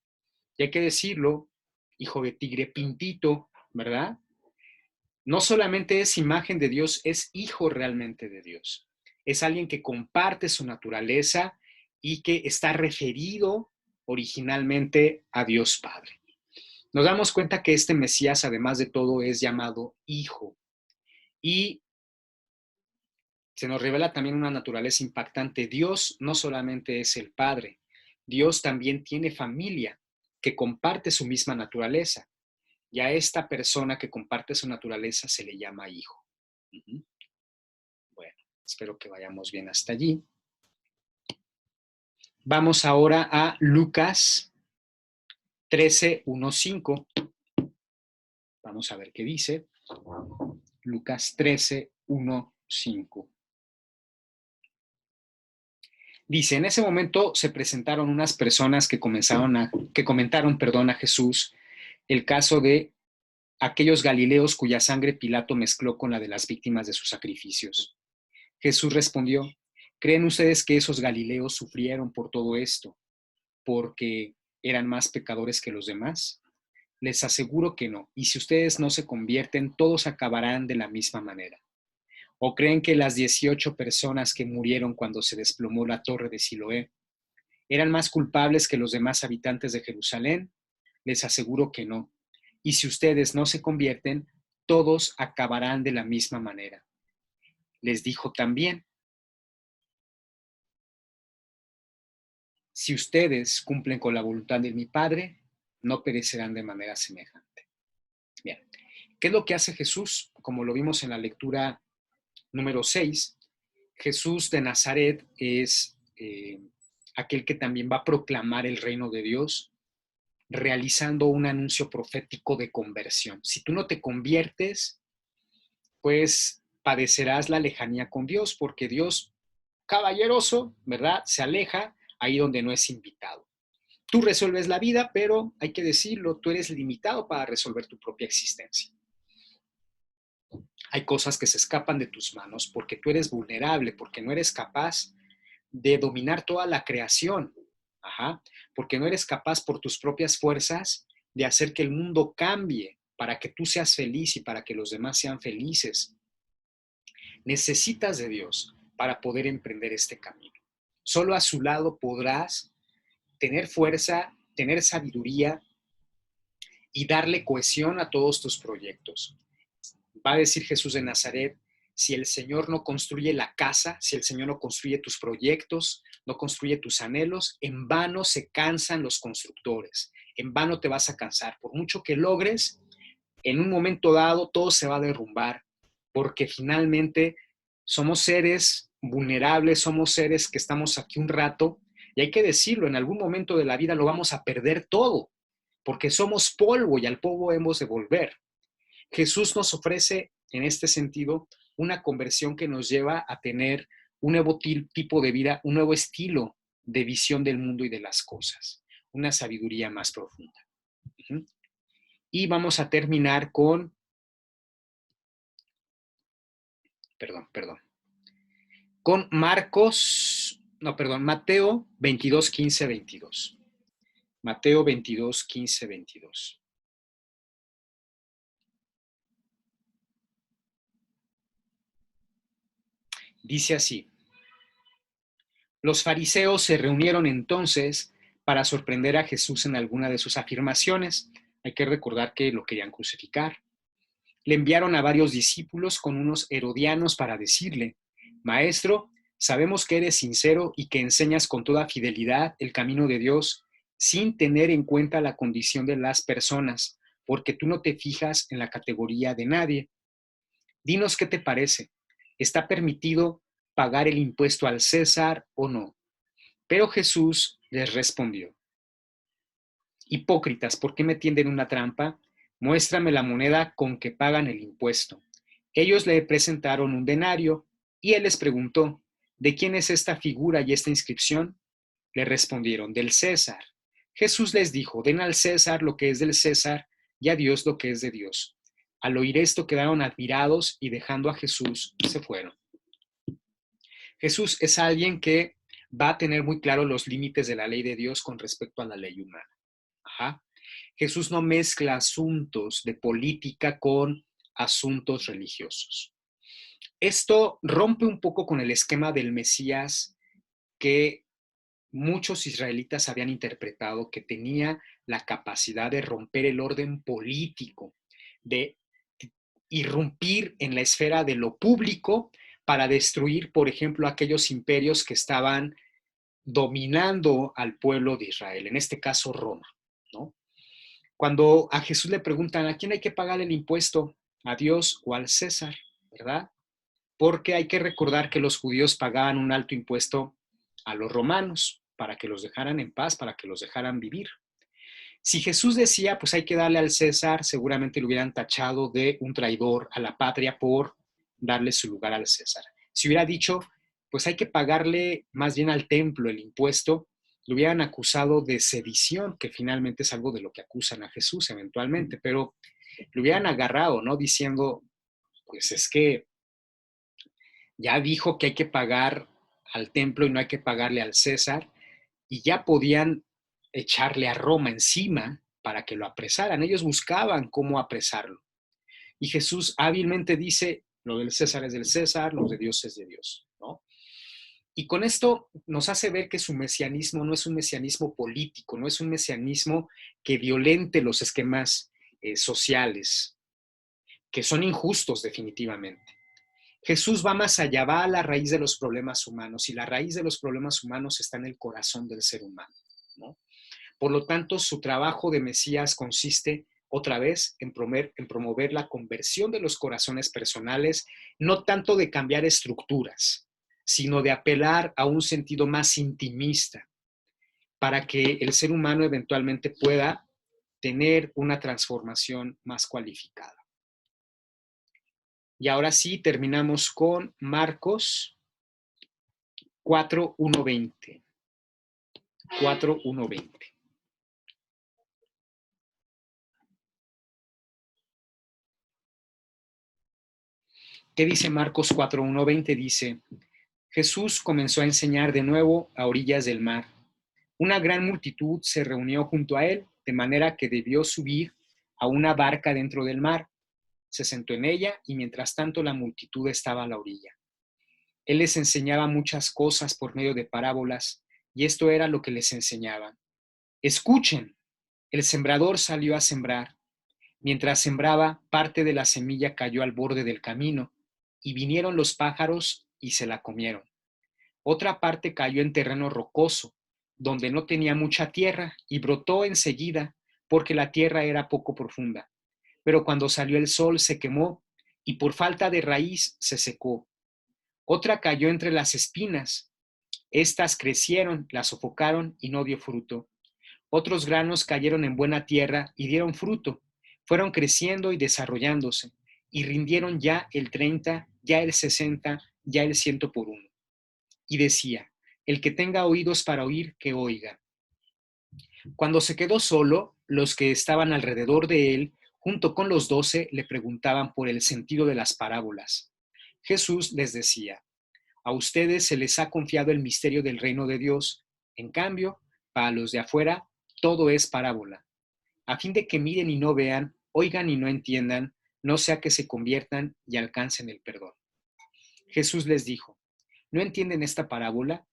Y hay que decirlo, hijo de tigre pintito, ¿verdad? No solamente es imagen de Dios, es hijo realmente de Dios. Es alguien que comparte su naturaleza y que está referido originalmente a Dios Padre. Nos damos cuenta que este Mesías, además de todo, es llamado hijo. Y se nos revela también una naturaleza impactante. Dios no solamente es el Padre, Dios también tiene familia que comparte su misma naturaleza. Y a esta persona que comparte su naturaleza se le llama hijo. Bueno, espero que vayamos bien hasta allí. Vamos ahora a Lucas 13, 1, 5. Vamos a ver qué dice. Lucas 13, 1, 5. Dice: en ese momento se presentaron unas personas que comentaron, a Jesús el caso de aquellos galileos cuya sangre Pilato mezcló con la de las víctimas de sus sacrificios. Jesús respondió: ¿creen ustedes que esos galileos sufrieron por todo esto porque eran más pecadores que los demás? Les aseguro que no, y si ustedes no se convierten, todos acabarán de la misma manera. ¿O creen que las 18 personas que murieron cuando se desplomó la torre de Siloé eran más culpables que los demás habitantes de Jerusalén? Les aseguro que no. Y si ustedes no se convierten, todos acabarán de la misma manera. Les dijo también: si ustedes cumplen con la voluntad de mi Padre, no perecerán de manera semejante. Bien, ¿qué es lo que hace Jesús? Como lo vimos en la lectura número 6, Jesús de Nazaret es aquel que también va a proclamar el reino de Dios, realizando un anuncio profético de conversión. Si tú no te conviertes, pues padecerás la lejanía con Dios, porque Dios, caballeroso, ¿verdad?, se aleja ahí donde no es invitado. Tú resuelves la vida, pero hay que decirlo, tú eres limitado para resolver tu propia existencia. Hay cosas que se escapan de tus manos porque tú eres vulnerable, porque no eres capaz de dominar toda la creación. Ajá. Porque no eres capaz por tus propias fuerzas de hacer que el mundo cambie para que tú seas feliz y para que los demás sean felices. Necesitas de Dios para poder emprender este camino. Solo a su lado podrás tener fuerza, tener sabiduría y darle cohesión a todos tus proyectos. Va a decir Jesús de Nazaret, si el Señor no construye la casa, si el Señor no construye tus proyectos, no construye tus anhelos, en vano se cansan los constructores, en vano te vas a cansar. Por mucho que logres, en un momento dado todo se va a derrumbar, porque finalmente somos seres vulnerables, somos seres que estamos aquí un rato, y hay que decirlo, en algún momento de la vida lo vamos a perder todo, porque somos polvo y al polvo hemos de volver. Jesús nos ofrece, en este sentido, una conversión que nos lleva a tener un nuevo tipo de vida, un nuevo estilo de visión del mundo y de las cosas, una sabiduría más profunda. Y vamos a terminar con, con Mateo 22, 15, 22. Mateo 22, 15, 22. Dice así: los fariseos se reunieron entonces para sorprender a Jesús en alguna de sus afirmaciones. Hay que recordar que lo querían crucificar. Le enviaron a varios discípulos con unos herodianos para decirle: Maestro, sabemos que eres sincero y que enseñas con toda fidelidad el camino de Dios sin tener en cuenta la condición de las personas, porque tú no te fijas en la categoría de nadie. Dinos qué te parece. ¿Está permitido pagar el impuesto al César o no? Pero Jesús les respondió: hipócritas, ¿por qué me tienden una trampa? Muéstrame la moneda con que pagan el impuesto. Ellos le presentaron un denario y él les preguntó: ¿de quién es esta figura y esta inscripción? Le respondieron: del César. Jesús les dijo: den al César lo que es del César y a Dios lo que es de Dios. Al oír esto quedaron admirados y dejando a Jesús se fueron. Jesús es alguien que va a tener muy claro los límites de la ley de Dios con respecto a la ley humana. Ajá. Jesús no mezcla asuntos de política con asuntos religiosos. Esto rompe un poco con el esquema del Mesías que muchos israelitas habían interpretado, que tenía la capacidad de romper el orden político, de irrumpir en la esfera de lo público para destruir, por ejemplo, aquellos imperios que estaban dominando al pueblo de Israel, en este caso Roma, ¿no? Cuando a Jesús le preguntan a quién hay que pagar el impuesto, a Dios o al César, ¿verdad? Porque hay que recordar que los judíos pagaban un alto impuesto a los romanos para que los dejaran en paz, para que los dejaran vivir. Si Jesús decía, pues hay que darle al César, seguramente lo hubieran tachado de un traidor a la patria por darle su lugar al César. Si hubiera dicho, pues hay que pagarle más bien al templo el impuesto, lo hubieran acusado de sedición, que finalmente es algo de lo que acusan a Jesús eventualmente, pero lo hubieran agarrado, ¿no? Diciendo, pues es que ya dijo que hay que pagar al templo y no hay que pagarle al César, y ya podían echarle a Roma encima para que lo apresaran. Ellos buscaban cómo apresarlo. Y Jesús hábilmente dice, lo del César es del César, lo de Dios es de Dios, ¿no? Y con esto nos hace ver que su mesianismo no es un mesianismo político, no es un mesianismo que violente los esquemas sociales, que son injustos definitivamente. Jesús va más allá, va a la raíz de los problemas humanos, y la raíz de los problemas humanos está en el corazón del ser humano, ¿no? Por lo tanto, su trabajo de Mesías consiste otra vez en promover la conversión de los corazones personales, no tanto de cambiar estructuras, sino de apelar a un sentido más intimista, para que el ser humano eventualmente pueda tener una transformación más cualificada. Y ahora sí, terminamos con Marcos 4:1-20. 4:1-20. ¿Qué dice Marcos 4:1-20? Dice: Jesús comenzó a enseñar de nuevo a orillas del mar. Una gran multitud se reunió junto a él, de manera que debió subir a una barca dentro del mar. Se sentó en ella y mientras tanto la multitud estaba a la orilla. Él les enseñaba muchas cosas por medio de parábolas, y esto era lo que les enseñaba. Escuchen, el sembrador salió a sembrar. Mientras sembraba, parte de la semilla cayó al borde del camino, y vinieron los pájaros y se la comieron. Otra parte cayó en terreno rocoso, donde no tenía mucha tierra, y brotó enseguida, porque la tierra era poco profunda. Pero cuando salió el sol se quemó, y por falta de raíz se secó. Otra cayó entre las espinas. Estas crecieron, la sofocaron y no dio fruto. Otros granos cayeron en buena tierra y dieron fruto. Fueron creciendo y desarrollándose, y rindieron ya el 30, ya el 60, ya el 100 por uno. Y decía: el que tenga oídos para oír, que oiga. Cuando se quedó solo, los que estaban alrededor de él, junto con los 12, le preguntaban por el sentido de las parábolas. Jesús les decía: a ustedes se les ha confiado el misterio del reino de Dios. En cambio, para los de afuera, todo es parábola, a fin de que miren y no vean, oigan y no entiendan, no sea que se conviertan y alcancen el perdón. Jesús les dijo: ¿no entienden esta parábola?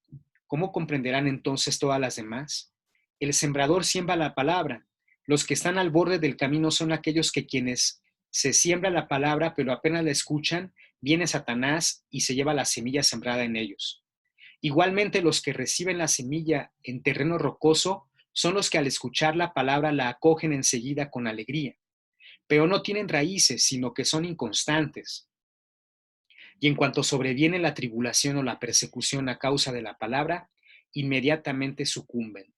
¿Cómo comprenderán entonces todas las demás? El sembrador siembra la palabra. Los que están al borde del camino son aquellos que quienes se siembra la palabra, pero apenas la escuchan, viene Satanás y se lleva la semilla sembrada en ellos. Igualmente, los que reciben la semilla en terreno rocoso son los que al escuchar la palabra la acogen enseguida con alegría, pero no tienen raíces, sino que son inconstantes. Y en cuanto sobreviene la tribulación o la persecución a causa de la palabra, inmediatamente sucumben.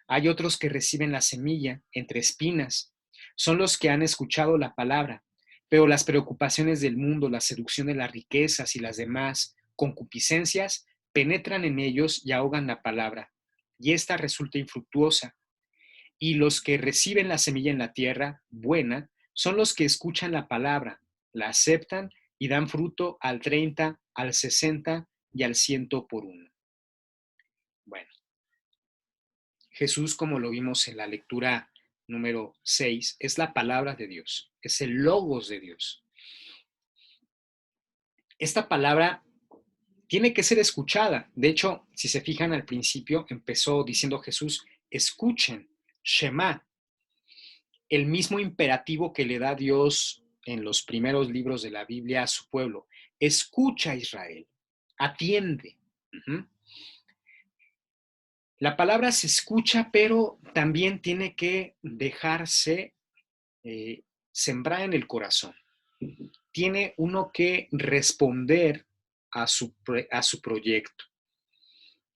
Hay otros que reciben la semilla entre espinas. Son los que han escuchado la palabra, pero las preocupaciones del mundo, la seducción de las riquezas y las demás concupiscencias penetran en ellos y ahogan la palabra, y ésta resulta infructuosa. Y los que reciben la semilla en la tierra buena son los que escuchan la palabra, la aceptan y dan fruto al 30, al 60 y al 100 por uno. Bueno, Jesús, como lo vimos en la lectura número 6, es la palabra de Dios, es el logos de Dios. Esta palabra tiene que ser escuchada. De hecho, si se fijan al principio, empezó diciendo Jesús: escuchen, Shema, el mismo imperativo que le da Dios en los primeros libros de la Biblia a su pueblo. Escucha, Israel, atiende. Uh-huh. La palabra se escucha, pero también tiene que dejarse sembrar en el corazón. Tiene uno que responder a su proyecto.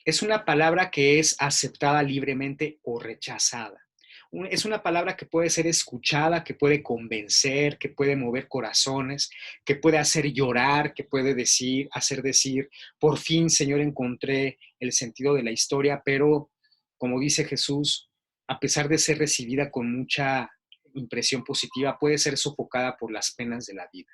Es una palabra que es aceptada libremente o rechazada. Es una palabra que puede ser escuchada, que puede convencer, que puede mover corazones, que puede hacer llorar, que puede hacer decir, por fin, Señor, encontré el sentido de la historia, pero, como dice Jesús, a pesar de ser recibida con mucha impresión positiva, puede ser sofocada por las penas de la vida.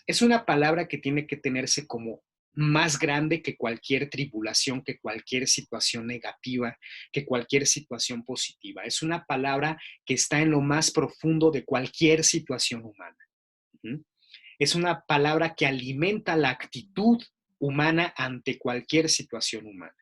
Es una palabra que tiene que tenerse como más grande que cualquier tribulación, que cualquier situación negativa, que cualquier situación positiva. Es una palabra que está en lo más profundo de cualquier situación humana. Es una palabra que alimenta la actitud humana ante cualquier situación humana.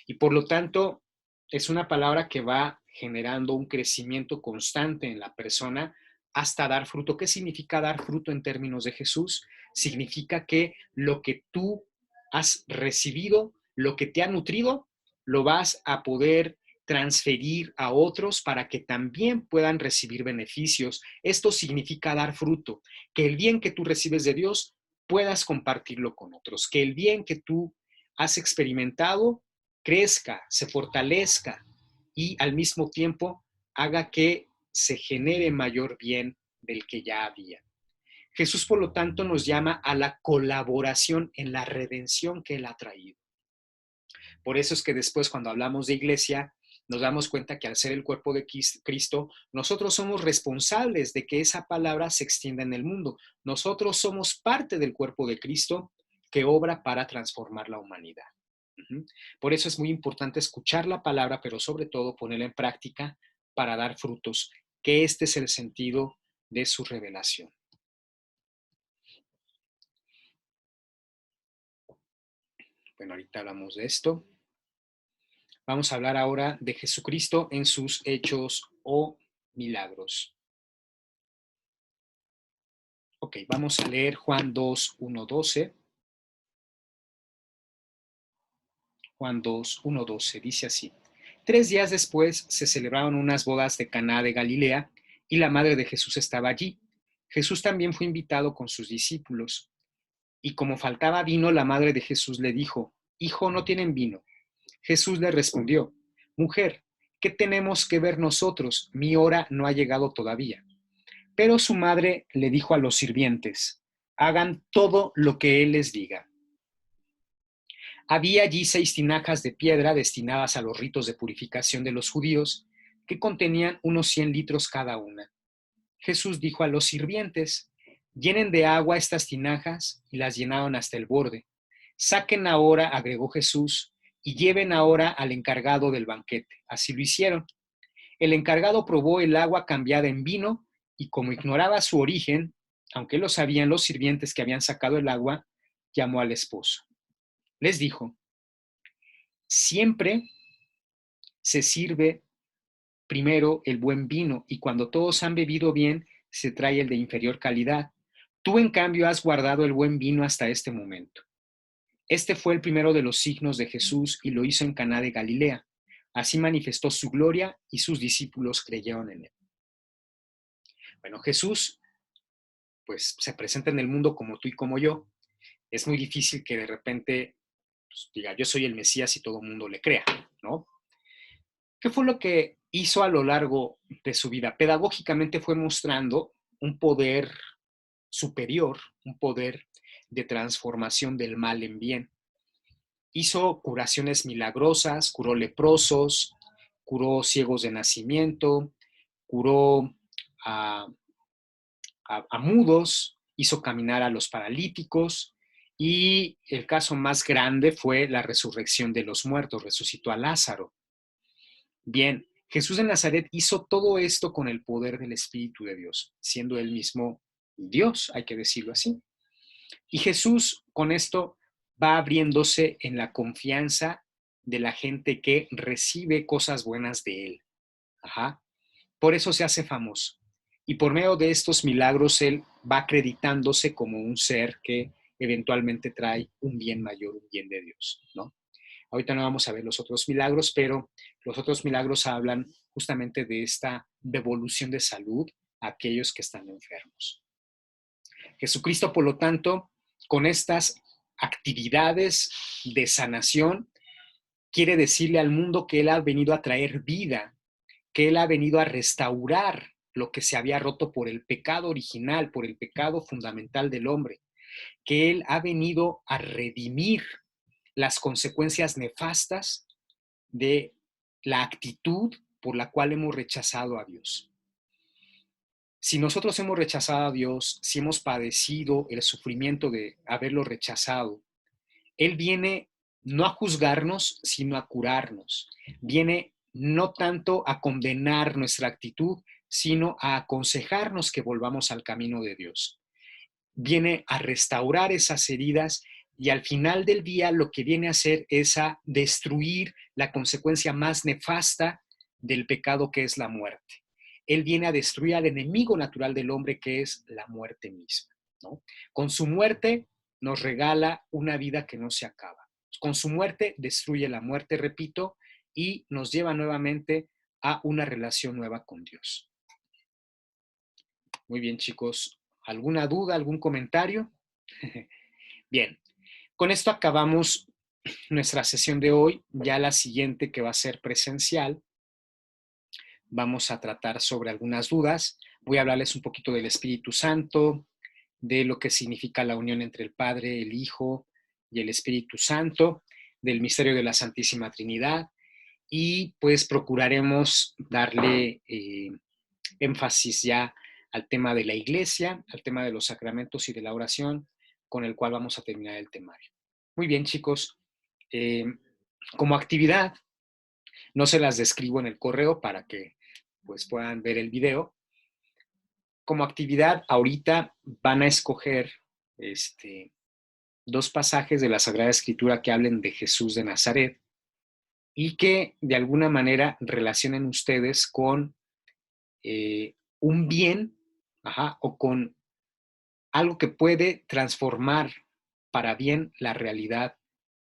Y por lo tanto, es una palabra que va generando un crecimiento constante en la persona hasta dar fruto. ¿Qué significa dar fruto en términos de Jesús? Significa que lo que tú has recibido, lo que te ha nutrido, lo vas a poder transferir a otros para que también puedan recibir beneficios. Esto significa dar fruto, que el bien que tú recibes de Dios puedas compartirlo con otros, que el bien que tú has experimentado crezca, se fortalezca y al mismo tiempo haga que se genere mayor bien del que ya había. Jesús, por lo tanto, nos llama a la colaboración en la redención que Él ha traído. Por eso es que después, cuando hablamos de iglesia, nos damos cuenta que al ser el cuerpo de Cristo, nosotros somos responsables de que esa palabra se extienda en el mundo. Nosotros somos parte del cuerpo de Cristo que obra para transformar la humanidad. Por eso es muy importante escuchar la palabra, pero sobre todo ponerla en práctica para dar frutos, que este es el sentido de su revelación. Bueno, ahorita hablamos de esto. Vamos a hablar ahora de Jesucristo en sus hechos o milagros. Ok, vamos a leer Juan 2, 1, 12. Juan 2, 1, 12 dice así. 3 días después se celebraron unas bodas de Caná de Galilea y la madre de Jesús estaba allí. Jesús también fue invitado con sus discípulos. Y como faltaba vino, la madre de Jesús le dijo, Hijo, no tienen vino. Jesús le respondió, Mujer, ¿qué tenemos que ver nosotros? Mi hora no ha llegado todavía. Pero su madre le dijo a los sirvientes, hagan todo lo que él les diga. Había allí 6 tinajas de piedra destinadas a los ritos de purificación de los judíos, que contenían unos 100 litros cada una. Jesús dijo a los sirvientes, llenen de agua estas tinajas, y las llenaron hasta el borde. Saquen ahora, agregó Jesús, y lleven ahora al encargado del banquete. Así lo hicieron. El encargado probó el agua cambiada en vino, y como ignoraba su origen, aunque lo sabían los sirvientes que habían sacado el agua, llamó al esposo. Les dijo, siempre se sirve primero el buen vino, y cuando todos han bebido bien, se trae el de inferior calidad. Tú, en cambio, has guardado el buen vino hasta este momento. Este fue el primero de los signos de Jesús y lo hizo en Caná de Galilea. Así manifestó su gloria y sus discípulos creyeron en él. Bueno, Jesús, pues, se presenta en el mundo como tú y como yo. Es muy difícil que de repente pues, diga, yo soy el Mesías y todo el mundo le crea, ¿no? ¿Qué fue lo que hizo a lo largo de su vida? Pedagógicamente fue mostrando un poder superior, un poder de transformación del mal en bien. Hizo curaciones milagrosas, curó leprosos, curó ciegos de nacimiento, curó a mudos, hizo caminar a los paralíticos y el caso más grande fue la resurrección de los muertos, resucitó a Lázaro. Bien, Jesús de Nazaret hizo todo esto con el poder del Espíritu de Dios, siendo él mismo Dios, hay que decirlo así. Y Jesús con esto va abriéndose en la confianza de la gente que recibe cosas buenas de él. Ajá. Por eso se hace famoso. Y por medio de estos milagros él va acreditándose como un ser que eventualmente trae un bien mayor, un bien de Dios, ¿no? Ahorita no vamos a ver los otros milagros, pero los otros milagros hablan justamente de esta devolución de salud a aquellos que están enfermos. Jesucristo, por lo tanto, con estas actividades de sanación, quiere decirle al mundo que Él ha venido a traer vida, que Él ha venido a restaurar lo que se había roto por el pecado original, por el pecado fundamental del hombre, que Él ha venido a redimir las consecuencias nefastas de la actitud por la cual hemos rechazado a Dios. Si nosotros hemos rechazado a Dios, si hemos padecido el sufrimiento de haberlo rechazado, Él viene no a juzgarnos, sino a curarnos. Viene no tanto a condenar nuestra actitud, sino a aconsejarnos que volvamos al camino de Dios. Viene a restaurar esas heridas y al final del día lo que viene a hacer es a destruir la consecuencia más nefasta del pecado, que es la muerte. Él viene a destruir al enemigo natural del hombre, que es la muerte misma, ¿no? Con su muerte nos regala una vida que no se acaba. Con su muerte destruye la muerte, repito, y nos lleva nuevamente a una relación nueva con Dios. Muy bien, chicos. ¿Alguna duda, algún comentario? Bien, con esto acabamos nuestra sesión de hoy. Ya la siguiente, que va a ser presencial, vamos a tratar sobre algunas dudas. Voy a hablarles un poquito del Espíritu Santo, de lo que significa la unión entre el Padre, el Hijo y el Espíritu Santo, del misterio de la Santísima Trinidad, y pues procuraremos darle énfasis ya al tema de la iglesia, al tema de los sacramentos y de la oración, con el cual vamos a terminar el temario. Muy bien, chicos. Como actividad, no se las describo en el correo para que pues puedan ver el video. Como actividad, ahorita van a escoger dos pasajes de la Sagrada Escritura que hablen de Jesús de Nazaret y que de alguna manera relacionen ustedes con un bien, o con algo que puede transformar para bien la realidad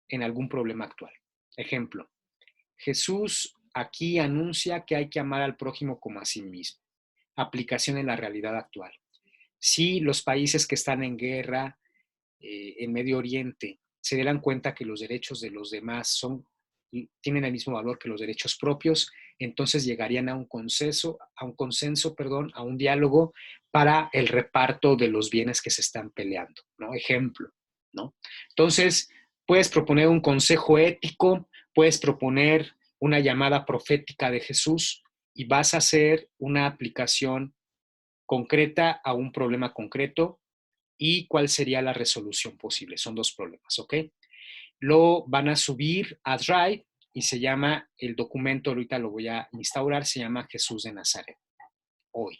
en algún problema actual. Ejemplo, Jesús aquí anuncia que hay que amar al prójimo como a sí mismo. Aplicación en la realidad actual. Si los países que están en guerra en Medio Oriente se dieran cuenta que los derechos de los demás tienen el mismo valor que los derechos propios, entonces llegarían a un consenso, a un diálogo para el reparto de los bienes que se están peleando, ¿no? Ejemplo, ¿no? Entonces, puedes proponer un consejo ético, puedes proponer una llamada profética de Jesús y vas a hacer una aplicación concreta a un problema concreto y cuál sería la resolución posible. Son dos problemas, ¿ok? Lo van a subir a Drive y se llama, el documento, ahorita lo voy a instaurar, se llama Jesús de Nazaret, hoy.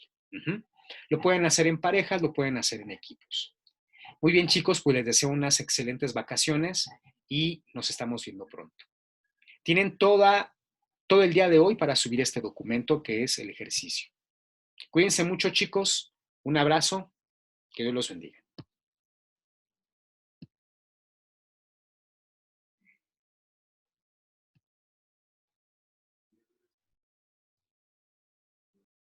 Lo pueden hacer en parejas, lo pueden hacer en equipos. Muy bien, chicos, pues les deseo unas excelentes vacaciones y nos estamos viendo pronto. Tienen todo el día de hoy para subir este documento que es el ejercicio. Cuídense mucho, chicos. Un abrazo. Que Dios los bendiga.